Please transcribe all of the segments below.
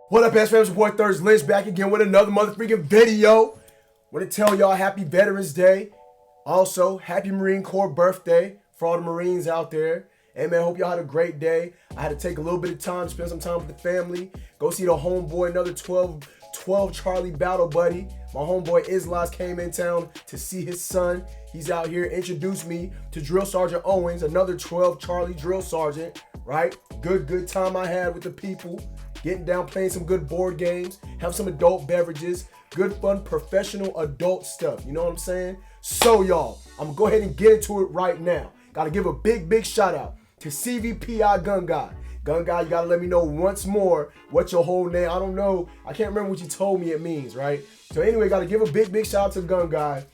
What up, SFAM? It's your boy Lynch back again with another motherfucking video. Want to tell y'all happy Veterans Day. Also, happy Marine Corps birthday for all the Marines out there. Hey man, hope y'all had a great day. I had to take a little bit of time to spend some time with the family. Go see the homeboy, another 12 Charlie battle buddy. My homeboy Islas came in town to see his son. He's out here, introduced me to Drill Sergeant Owens, another 12 Charlie drill sergeant, right? Good time I had with the people. Getting down, playing some good board games, have some adult beverages, good fun, professional adult stuff. You know what I'm saying? So y'all, I'm gonna go ahead and get into it right now. Gotta give a big shout out to CVPI Gun Guy. Gun Guy, you gotta let me know once more what your whole name, I don't know, I can't remember what you told me it means, right? So anyway, gotta give a big shout out to Gun Guy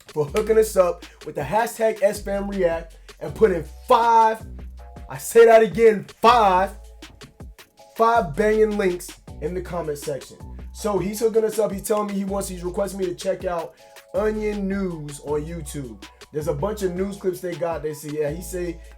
for hooking us up with the hashtag SFAM React and putting five banging links in the comment section. So he's hooking us up. He's telling me he's requesting me to check out Onion News on YouTube. There's a bunch of news clips they got. They see, yeah, he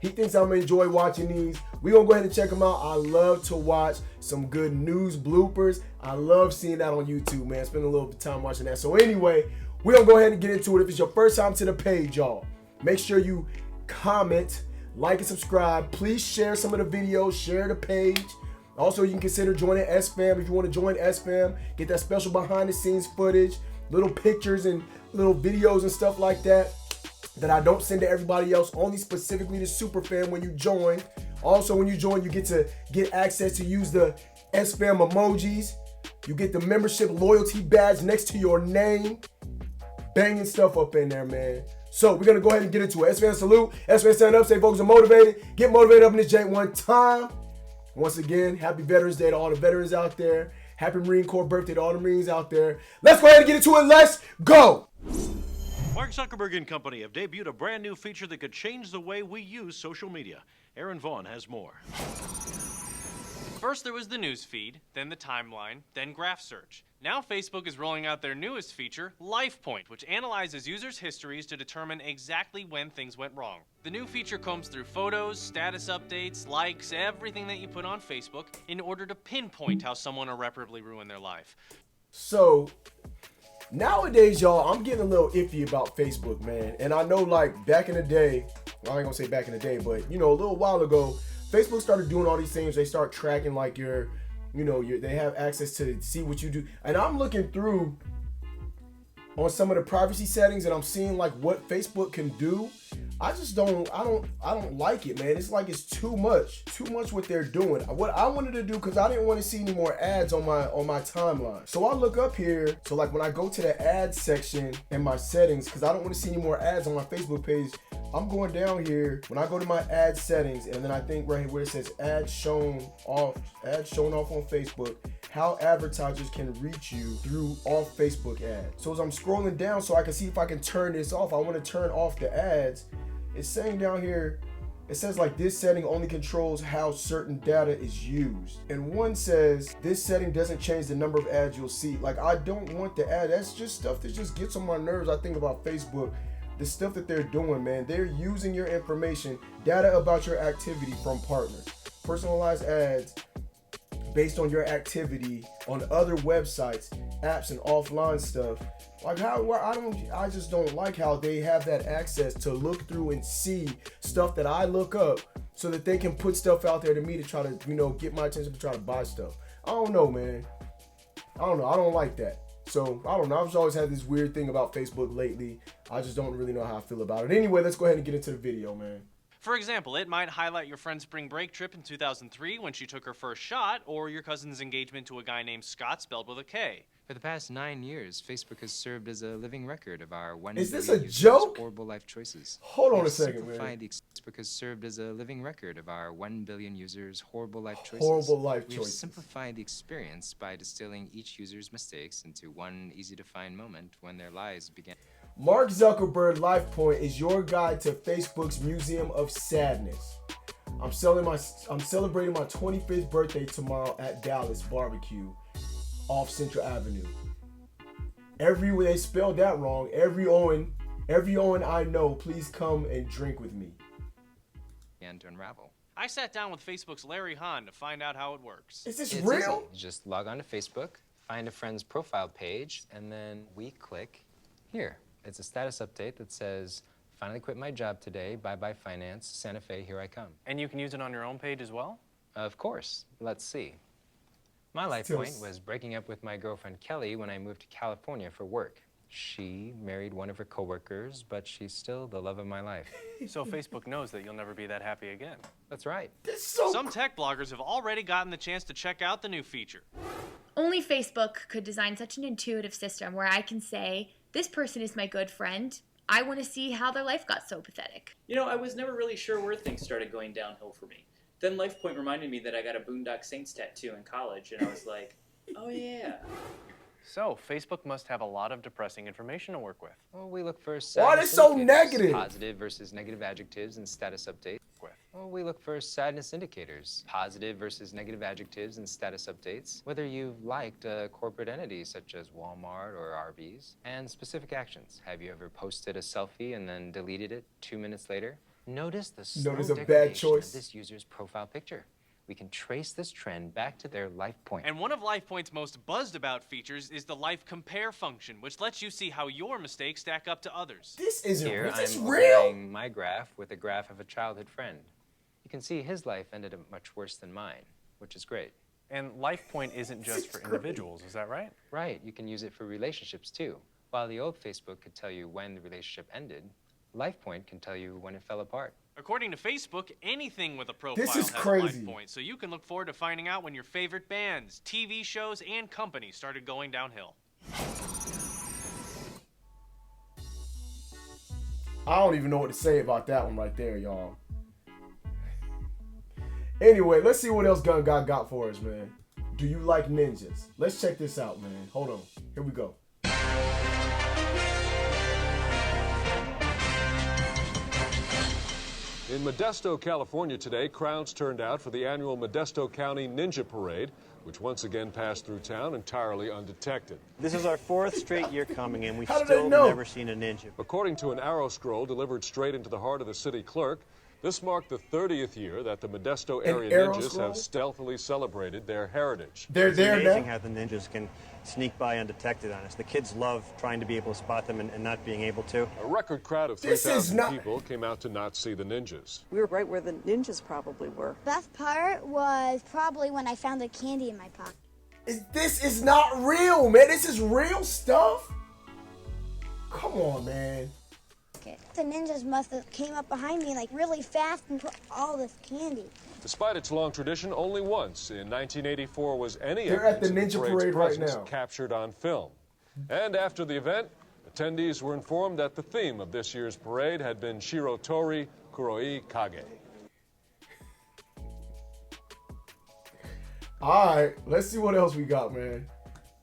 thinks I'm gonna enjoy watching these. We're gonna go ahead and check them out. I love to watch some good news bloopers. I love seeing that on YouTube, man. Spend a little bit of time watching that. So anyway, we're gonna go ahead and get into it. If it's your first time to the page, y'all, make sure you comment, like, and subscribe. Please share some of the videos, share the page. Also, you can consider joining SFAM if you want to join SFAM. Get that special behind the scenes footage, little pictures and little videos and stuff like that I don't send to everybody else, only specifically to Superfan when you join. Also, when you join, you get to get access to use the SFAM emojis. You get the membership loyalty badge next to your name. Banging stuff up in there, man. So we're gonna go ahead and get into it. SFAM salute, SFAM stand up, stay focused and motivated. Get motivated up in this jank one time. Once again, happy Veterans Day to all the veterans out there. Happy Marine Corps birthday to all the Marines out there. Let's go ahead and get into it. Let's go. Mark Zuckerberg and company have debuted a brand new feature that could change the way we use social media. Aaron Vaughn has more. First there was the news feed, then the timeline, then graph search. Now Facebook is rolling out their newest feature, LifePoint, which analyzes users' histories to determine exactly when things went wrong. The new feature combs through photos, status updates, likes, everything that you put on Facebook in order to pinpoint how someone irreparably ruined their life. So nowadays, y'all, I'm getting a little iffy about Facebook, man. And I know, like, back in the day, well, I ain't gonna say back in the day, but, you know, a little while ago, Facebook started doing all these things. They start tracking, like, they have access to see what you do. And I'm looking through on some of the privacy settings and I'm seeing, like, what Facebook can do. I don't like it, man. It's like it's too much what they're doing. What I wanted to do, because I didn't want to see any more ads on my timeline. So I look up here, so like when I go to the ads section in my settings, because I don't want to see any more ads on my Facebook page, I'm going down here. When I go to my ad settings, and then I think right here where it says ads shown off on Facebook, how advertisers can reach you through off Facebook ads. So as I'm scrolling down so I can see if I can turn this off, I want to turn off the ads. It's saying down here, it says like this setting only controls how certain data is used. And one says this setting doesn't change the number of ads you'll see. Like, I don't want the ad. That's just stuff that just gets on my nerves. I think about Facebook, the stuff that they're doing, man. They're using your information, data about your activity from partners, personalized ads based on your activity on other websites, apps, and offline stuff. Like, I just don't like how they have that access to look through and see stuff that I look up so that they can put stuff out there to me to try to, get my attention to try to buy stuff. I don't know, man. I don't know. I don't like that. So, I don't know. I've always had this weird thing about Facebook lately. I just don't really know how I feel about it. Anyway, let's go ahead and get into the video, man. For example, it might highlight your friend's spring break trip in 2003 when she took her first shot, or your cousin's engagement to a guy named Scott spelled with a K. For the past 9 years, Facebook has served as a living record of our 1 Is this billion a users' joke? horrible life choices. Hold on a second, man. Facebook has served as a living record of our 1 billion users' horrible life choices. Horrible life We've choices. simplified the experience by distilling each user's mistakes into one easy-to-find moment when their lives began. Mark Zuckerberg LifePoint is your guide to Facebook's Museum of Sadness. I'm celebrating my 25th birthday tomorrow at Dallas Barbecue off Central Avenue. They spelled that wrong. Every Owen I know, please come and drink with me. Began to unravel. I sat down with Facebook's Larry Hahn to find out how it works. Is this It's real? easy. You just log on to Facebook, find a friend's profile page, and then we click here. It's a status update that says, finally quit my job today, bye-bye finance, Santa Fe, here I come. And you can use it on your own page as well? Of course. Let's see. My life point was breaking up with my girlfriend Kelly when I moved to California for work. She married one of her coworkers, but she's still the love of my life. So Facebook knows that you'll never be that happy again. That's right. Some tech bloggers have already gotten the chance to check out the new feature. Only Facebook could design such an intuitive system where I can say, this person is my good friend. I want to see how their life got so pathetic. You know, I was never really sure where things started going downhill for me. Then LifePoint reminded me that I got a Boondock Saints tattoo in college, and I was like, oh yeah. So, Facebook must have a lot of depressing information to work with. Well, we look for Why sadness are they so indicators, negative? positive versus negative adjectives and status updates. Well, we look for sadness indicators, positive versus negative adjectives and status updates, whether you've liked a corporate entity such as Walmart or Arby's, and specific actions. Have you ever posted a selfie and then deleted it 2 minutes later? Notice the slow Notice a bad degradation choice. of this user's profile picture. We can trace this trend back to their life point. And one of LifePoint's most buzzed about features is the Life Compare function, which lets you see how your mistakes stack up to others. This isn't Here, real. Is this I'm real? overlaying my graph with a graph of a childhood friend. You can see his life ended up much worse than mine, which is great. And LifePoint isn't just for individuals, is that right? Right, you can use it for relationships too. While the old Facebook could tell you when the relationship ended, LifePoint can tell you when it fell apart. According to Facebook, anything with a profile This is has crazy. a LifePoint, so you can look forward to finding out when your favorite bands, TV shows, and companies started going downhill. I don't even know what to say about that one right there, y'all. Anyway, let's see what else Gun God got for us, man. Do you like ninjas? Let's check this out, man. Hold on. Here we go. In Modesto, California today, crowds turned out for the annual Modesto County Ninja Parade, which once again passed through town entirely undetected. This is our 4th straight year coming in. We've How did they still know? never seen a ninja. According to an arrow scroll delivered straight into the heart of the city clerk, this marked the 30th year that the Modesto area arrow ninjas scroll? have stealthily celebrated their heritage. They're It's there amazing now. how the ninjas can sneak by undetected on us. The kids love trying to be able to spot them and not being able to. A record crowd of This is 3,000 not- people came out to not see the ninjas. We were right where the ninjas probably were. Best part was probably when I found the candy in my pocket. This is not real, man. This is real stuff. Come on, man. The ninjas must have came up behind me like really fast and put all this candy. Despite its long tradition, only once in 1984 was any They're at the evidence of Ninja parade's Parade right presence now. captured on film. And after the event, attendees were informed that the theme of this year's parade had been Shirotori Kuroi Kage. All right, let's see what else we got, man.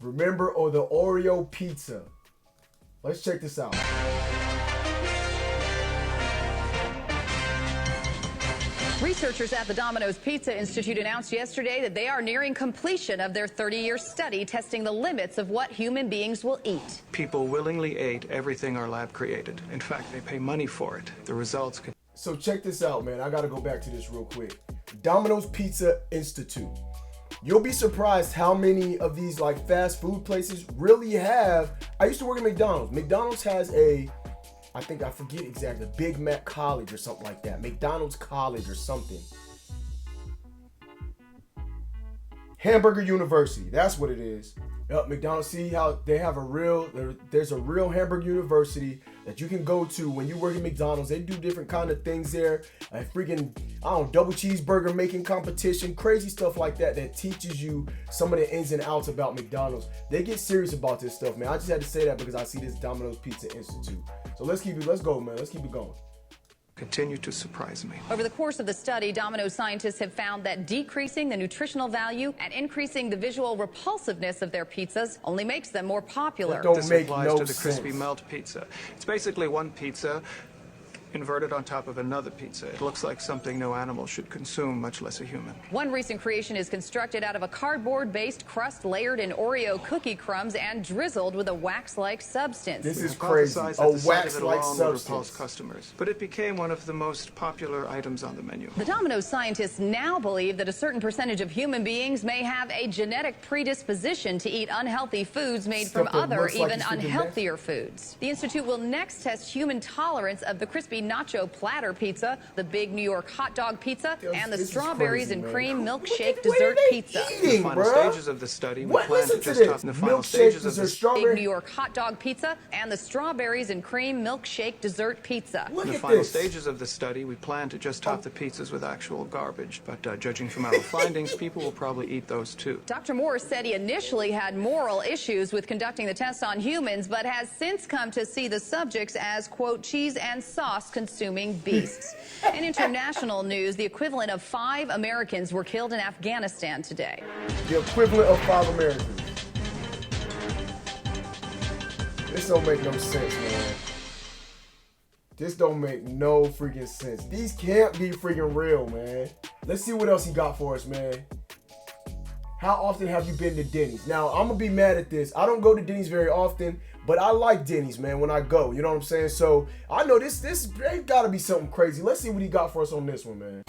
Remember the Oreo pizza. Let's check this out. Researchers at the Domino's Pizza Institute announced yesterday that they are nearing completion of their 30-year study testing the limits of what human beings will eat. People willingly ate everything our lab created. In fact, they pay money for it. The results could... So check this out, man. I got to go back to this real quick. Domino's Pizza Institute. You'll be surprised how many of these like fast food places really have. I used to work at McDonald's. McDonald's has I forget exactly, Big Mac College or something like that. McDonald's College or something. Hamburger University, that's what it is. McDonald's, see how they have there's a real hamburger university that you can go to when you work at McDonald's. They do different kind of things there. Double cheeseburger making competition, crazy stuff like that teaches you some of the ins and outs about McDonald's. They get serious about this stuff, man. I just had to say that because I see this Domino's Pizza Institute. So let's go, man. Let's keep it going. continue to surprise me. Over the course of the study, Domino's scientists have found that decreasing the nutritional value and increasing the visual repulsiveness of their pizzas only makes them more popular. This applies to the crispy melt pizza. It's basically one pizza inverted on top of another pizza. It looks like something no animal should consume, much less a human. One recent creation is constructed out of a cardboard-based crust layered in Oreo cookie crumbs and drizzled with a wax-like substance. This is crazy. A wax-like substance. Customers, but it became one of the most popular items on the menu. The Domino's scientists now believe that a certain percentage of human beings may have a genetic predisposition to eat unhealthy foods made from other, even unhealthier foods. The institute will next test human tolerance of the crispy nacho platter pizza, the big New York hot dog pizza, and the strawberries and cream milkshake dessert pizza. In the final stages of the study, we plan to just top the final stages of the big New York hot dog pizza and the strawberries and cream milkshake dessert pizza. In the final stages of the study, we plan to just top the pizzas with actual garbage, but judging from our findings, people will probably eat those too. Dr. Moore said he initially had moral issues with conducting the tests on humans, but has since come to see the subjects as, quote, cheese and sauce consuming beasts. In international news, the equivalent of 5 Americans were killed in Afghanistan today. The equivalent of 5 Americans. This don't make no sense, man. This don't make no freaking sense. These can't be freaking real, man. Let's see what else he got for us, man. How often have you been to Denny's? Now, I'm going to be mad at this. I don't go to Denny's very often, but I like Denny's, man, when I go. You know what I'm saying? So, I know this ain't got to be something crazy. Let's see what he got for us on this one, man.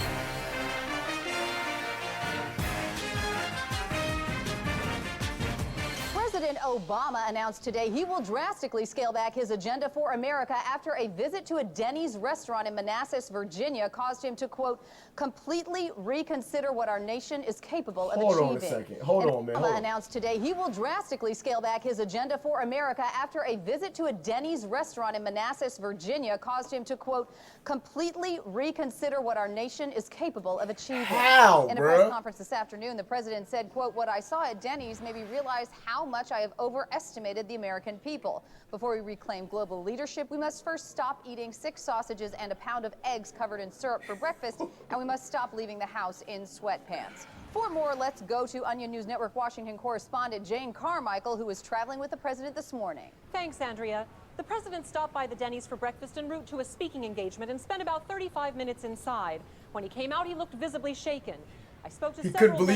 President Obama announced today he will drastically scale back his agenda for America after a visit to a Denny's restaurant in Manassas, Virginia caused him to, quote, completely reconsider what our nation is capable of achieving. Hold on a second. Hold on, man. Obama announced today he will drastically scale back his agenda for America after a visit to a Denny's restaurant in Manassas, Virginia caused him to, quote, completely reconsider what our nation is capable of achieving. How, In a press conference this afternoon, the president said, quote, what I saw at Denny's made me realize how much I have overestimated the American people. Before we reclaim global leadership, we must first stop eating 6 sausages and a pound of eggs covered in syrup for breakfast, and we must stop leaving the house in sweatpants. For more, let's go to Onion News Network Washington correspondent Jane Carmichael, who was traveling with the president this morning. Thanks, Andrea. The president stopped by the Denny's for breakfast en route to a speaking engagement and spent about 35 minutes inside. When he came out, he looked visibly shaken. I spoke to several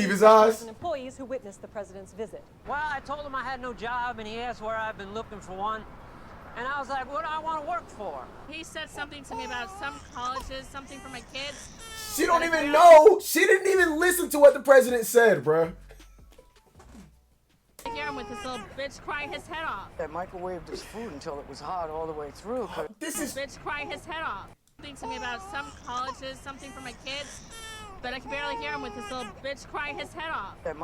employees who witnessed the president's visit. Well, I told him I had no job, and he asked where I've been looking for one. And I was like, what do I want to work for? He said something to me about some colleges, something for my kids. She don't even know. She didn't even listen to what the president said, bruh. I hear him with this little bitch cry his head off. I microwaved his food until it was hot all the way through. This bitch cry his head off. Something to me about some colleges, something for my kids. But I can barely hear him with this little bitch cry his head off. And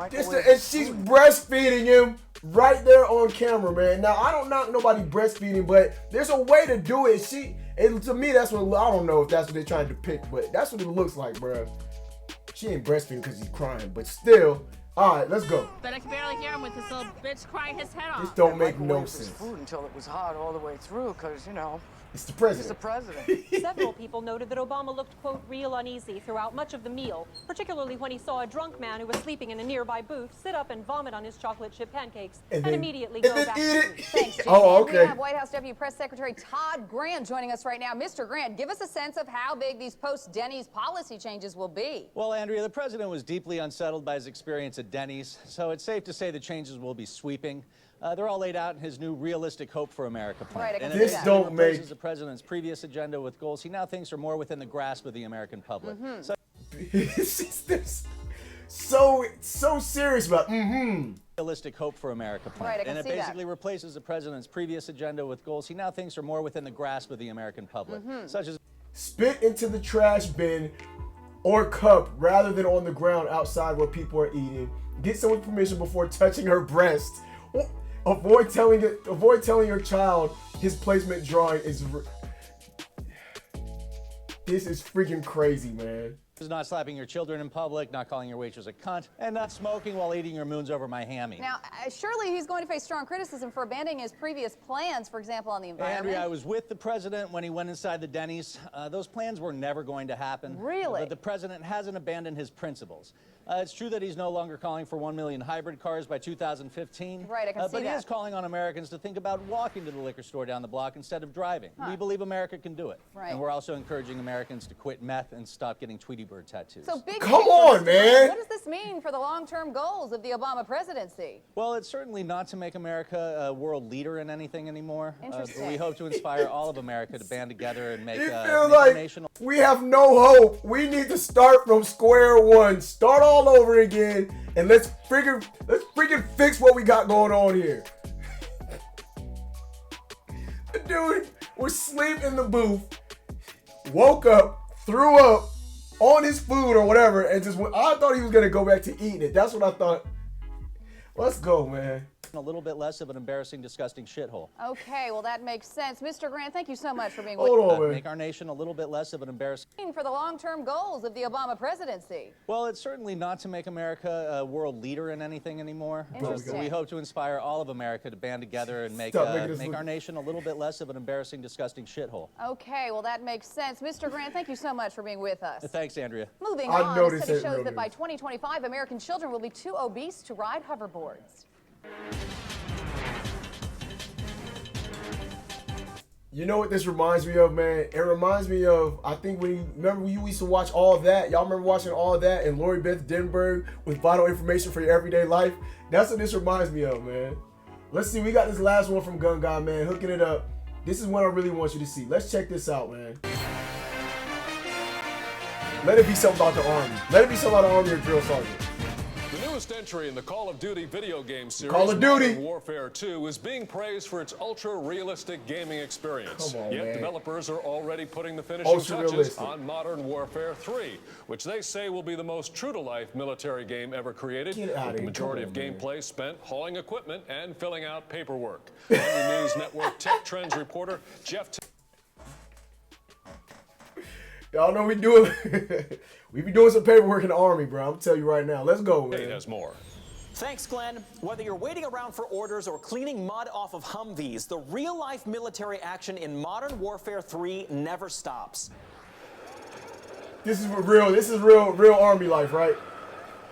she's breastfeeding him right there on camera, man. Now, I don't knock nobody breastfeeding, but there's a way to do it. To me, that's what, I don't know if that's what they're trying to depict, but that's what it looks like, bro. She ain't breastfeeding because he's crying, but still. All right, let's go. But I can barely hear him with this little bitch cry his head off. This don't make no sense. His food until it was hot all the way through, because, you know, it's the president. He's the president. Several people noted that Obama looked, quote, real uneasy throughout much of the meal, particularly when he saw a drunk man who was sleeping in a nearby booth sit up and vomit on his chocolate chip pancakes and immediately go back to sleep. Thanks, Jane. Oh, okay. We have White House Deputy Press Secretary Todd Grant joining us right now. Mr. Grant, give us a sense of how big these post-Denny's policy changes will be. Well, Andrea, the president was deeply unsettled by his experience at Denny's, so it's safe to say the changes will be sweeping. They're all laid out in his new realistic hope for America plan. Right, I can and see that. Don't make the president's previous agenda with goals he now thinks are more within the grasp of the American public. So She's so serious about realistic hope for America plan. Right, I can and it see that. basically replaces the president's previous agenda with goals he now thinks are more within the grasp of the American public, such as spit into the trash bin or cup rather than on the ground outside where people are eating. Get someone's permission before touching her breast. Avoid telling your child his placement drawing is. This is freaking crazy, man. not slapping your children in public, not calling your waitress a cunt, and not smoking while eating your moons over my hammy. Now, surely he's going to face strong criticism for abandoning his previous plans, for example, on the environment. Andrea, I was with the president when he went inside the Denny's. Those plans were never going to happen. Really? But the president hasn't abandoned his principles. It's true that he's no longer calling for 1 million hybrid cars by 2015. Right, I can see but he that. is calling on Americans to think about walking to the liquor store down the block instead of driving. We believe America can do it. Right. And we're also encouraging Americans to quit meth and stop getting Tweety Bird tattoos. So big Come picture, on, Mr. man. What does this mean for the long-term goals of the Obama presidency? Well, it's certainly not to make America a world leader in anything anymore. Interesting. But we hope to inspire all of America to band together and make, It make feels our like nation. we have no hope. We need to start from square one. Start all over again. And let's freaking fix what we got going on here. The dude was asleep in the booth, woke up, threw up on his food or whatever, and just went. I thought he was gonna go back to eating it. That's what I thought. Let's go, man. A little bit less of an embarrassing, disgusting shithole. Okay, well that makes sense. Mr. Grant, thank you so much for being Hold with on, man. Make our nation a little bit less of an embarrassing. For the long-term goals of the Obama presidency. Well, it's certainly not to make America a world leader in anything anymore. Interesting. We hope to inspire all of America to band together and make, make our nation a little bit less of an embarrassing, disgusting shithole. Okay, well that makes sense. Mr. Grant, thank you so much for being with us. Thanks, Andrea. Moving on, a study shows that by 2025, American children will be too obese to ride hoverboards. You know what this reminds me of, man? It reminds me of, I think remember we used to watch All That? Y'all remember watching All That and Lori Beth Denberg with vital information for your everyday life? That's what this reminds me of, man. Let's see, we got this last one from Gun Guy, man, hooking it up. This is one I really want you to see. Let's check this out, man. Let it be something about the Army. Let it be something about the Army or drill sergeant. The newest entry in the Call of Duty video game series, Call of Duty. Modern Warfare 2, is being praised for its ultra-realistic gaming experience. Come on, Yet man. developers are already putting the finishing touches Ultra-realistic. on Modern Warfare 3, which they say will be the most true-to-life military game ever created, Get out with of the here. majority Come of on, man. gameplay spent hauling equipment and filling out paperwork. Army News Network Tech Trends reporter Jeff Y'all know we be doing some paperwork in the Army, bro. I'm telling you right now. Let's go, man. has more. Thanks, Glenn. Whether you're waiting around for orders or cleaning mud off of Humvees, the real-life military action in Modern Warfare 3 never stops. This is real Army life, right?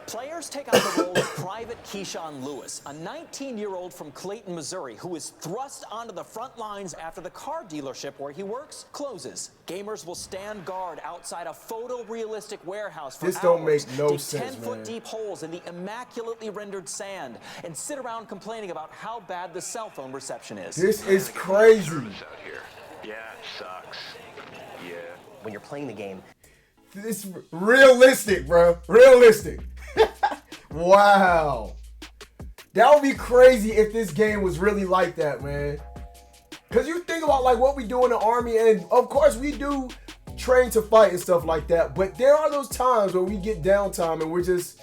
Players take on the role of Private Keyshawn Lewis, a 19-year-old from Clayton, Missouri, who is thrust onto the front lines after the car dealership where he works closes. Gamers will stand guard outside a photorealistic warehouse for This hours, don't make no dig sense, 10-foot man. deep holes in the immaculately rendered sand, and sit around complaining about how bad the cell phone reception is. This is crazy. Yeah, it sucks. Yeah. When you're playing the game, It's realistic, bro. Realistic. Wow. That would be crazy if this game was really like that, man. Because you think about like what we do in the Army, and of course we do train to fight and stuff like that, but there are those times where we get downtime and we're just,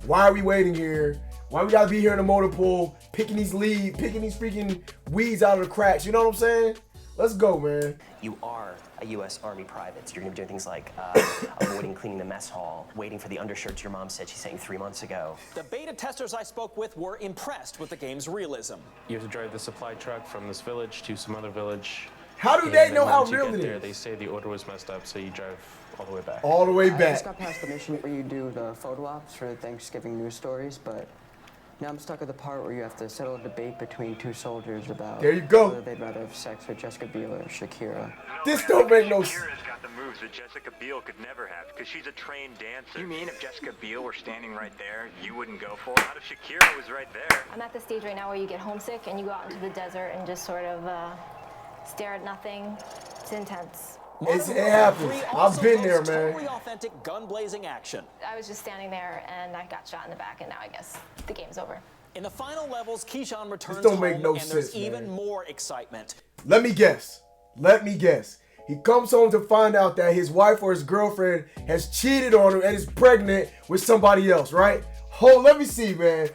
why are we waiting here? Why we gotta be here in the motor pool, picking these freaking weeds out of the cracks, you know what I'm saying? Let's go, man. you are a U.S. Army private. So you're going to be doing things like avoiding cleaning the mess hall, waiting for the undershirts your mom said she sent you 3 months ago. The beta testers I spoke with were impressed with the game's realism. You have to drive the supply truck from this village to some other village. How do they And know then how once you real get it there, is? They say the order was messed up, so you drive all the way back. All the way I back. just got past the mission where you do the photo ops for the Thanksgiving news stories, but now I'm stuck at the part where you have to settle a debate between two soldiers about There you go. whether they'd rather have sex with Jessica Biel or Shakira. This don't make no sense. Shakira's got the moves that Jessica Biel could never have because she's a trained dancer. You mean if Jessica Biel were standing right there, you wouldn't go for it? Not if Shakira was right there. I'm at the stage right now where you get homesick and you go out into the desert and just sort of stare at nothing. It's intense. It happens. I've been there, man. Totally authentic gun-blazing action. I was just standing there and I got shot in the back and now I guess the game's over. In the final levels, Keyshawn returns don't home make no and there's sense, even man. more excitement. Let me guess. He comes home to find out that his wife or his girlfriend has cheated on him and is pregnant with somebody else, right? Oh, let me see, man.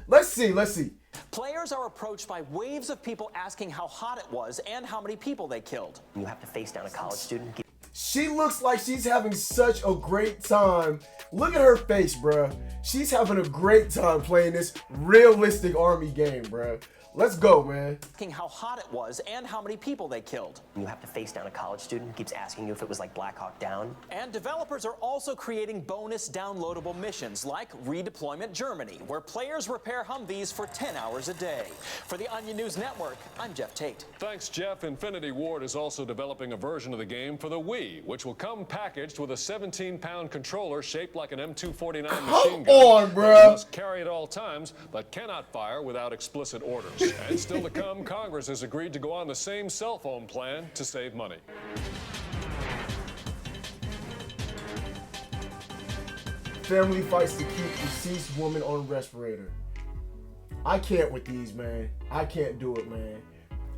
Let's see. Players are approached by waves of people asking how hot it was and how many people they killed. You have to face down a college student. She looks like she's having such a great time. Look at her face, bruh. She's having a great time playing this realistic Army game, bruh. Let's go, man. Asking how hot it was and how many people they killed. You have to face down a college student who keeps asking you if it was like Black Hawk Down. And developers are also creating bonus downloadable missions like Redeployment Germany, where players repair Humvees for 10 hours a day. For the Onion News Network, I'm Jeff Tate. Thanks, Jeff. Infinity Ward is also developing a version of the game for the Wii, which will come packaged with a 17-pound controller shaped like an M249 machine gun. Come on, bro. You must carry at all times, but cannot fire without explicit orders. And still to come, Congress has agreed to go on the same cell phone plan to save money. Family fights to keep deceased woman on respirator. I can't with these, man. I can't do it, man.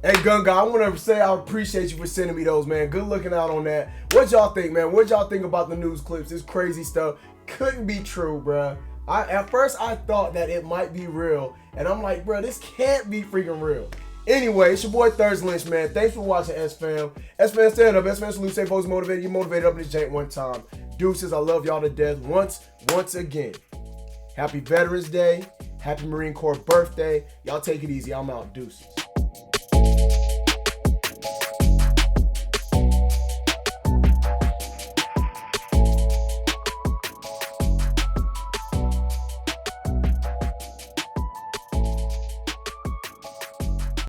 Hey, Gun Guy, I want to say I appreciate you for sending me those, man. Good looking out on that. What y'all think, man? What y'all think about the news clips? This crazy stuff couldn't be true, bruh. At first, I thought that it might be real. And I'm like, bro, this can't be freaking real. Anyway, it's your boy Thursday Lynch, man. Thanks for watching SFAM. SFAM stand up. SFAM salute, stay focused, motivated. You motivated up in this jank one time. Deuces, I love y'all to death once again. Happy Veterans Day. Happy Marine Corps birthday. Y'all take it easy. I'm out. Deuces.